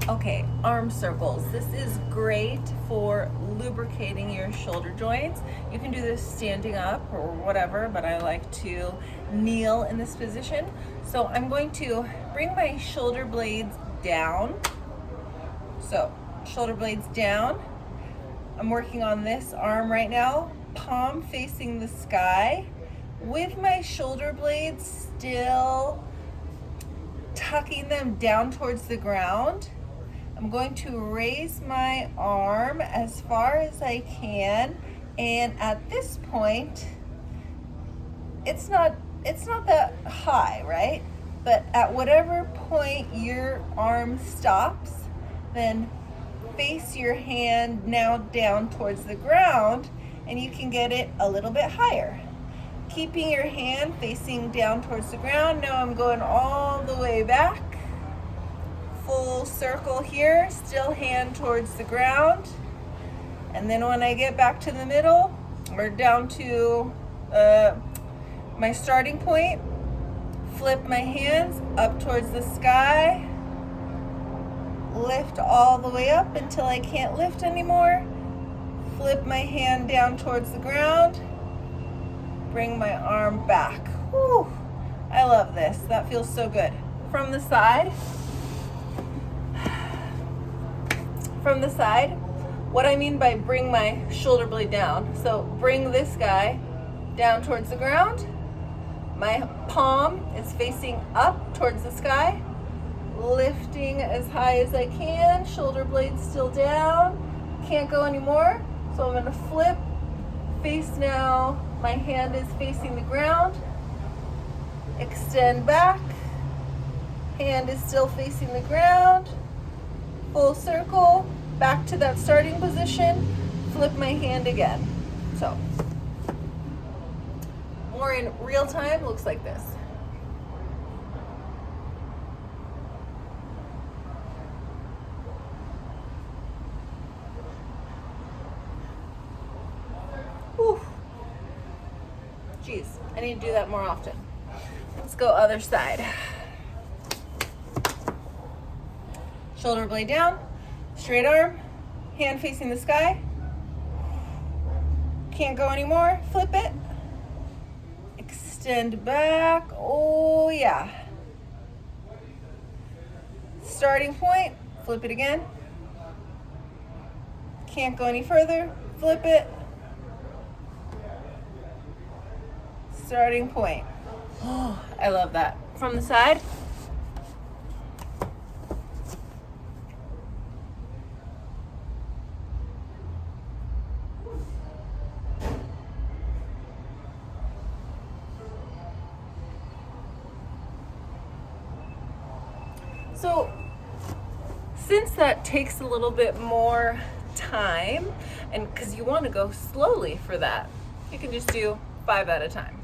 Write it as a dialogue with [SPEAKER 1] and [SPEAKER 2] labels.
[SPEAKER 1] Okay, arm circles. This is great for lubricating your shoulder joints. You can do this standing up or whatever, but I like to kneel in this position. So I'm going to bring my shoulder blades down. So shoulder blades down. I'm working on this arm right now, palm facing the sky with my shoulder blades still tucking them down towards the ground. I'm going to raise my arm as far as I can, and at this point it's not that high, right? But at whatever point your arm stops, then face your hand now down towards the ground, and you can get it a little bit higher. Keeping your hand facing down towards the ground. Now I'm going all the way back. Full circle here, still hand towards the ground. And then when I get back to the middle, or down to my starting point, flip my hands up towards the sky, lift all the way up until I can't lift anymore, flip my hand down towards the ground, bring my arm back. Whew, I love this. That feels so good. From the side, what I mean by bring my shoulder blade down. So bring this guy down towards the ground. My palm is facing up towards the sky, lifting as high as I can, shoulder blade still down, can't go anymore. So I'm gonna flip, face now, my hand is facing the ground, extend back, hand is still facing the ground, full circle, back to that starting position, flip my hand again. So, more in real time looks like this. Whew. Geez, I need to do that more often. Let's go other side. Shoulder blade down, straight arm, hand facing the sky. Can't go anymore, flip it. Extend back, oh yeah. Starting point, flip it again. Can't go any further, flip it. Starting point. Oh, I love that. From the side. So, since that takes a little bit more time, and because you want to go slowly for that, you can just do 5 at a time.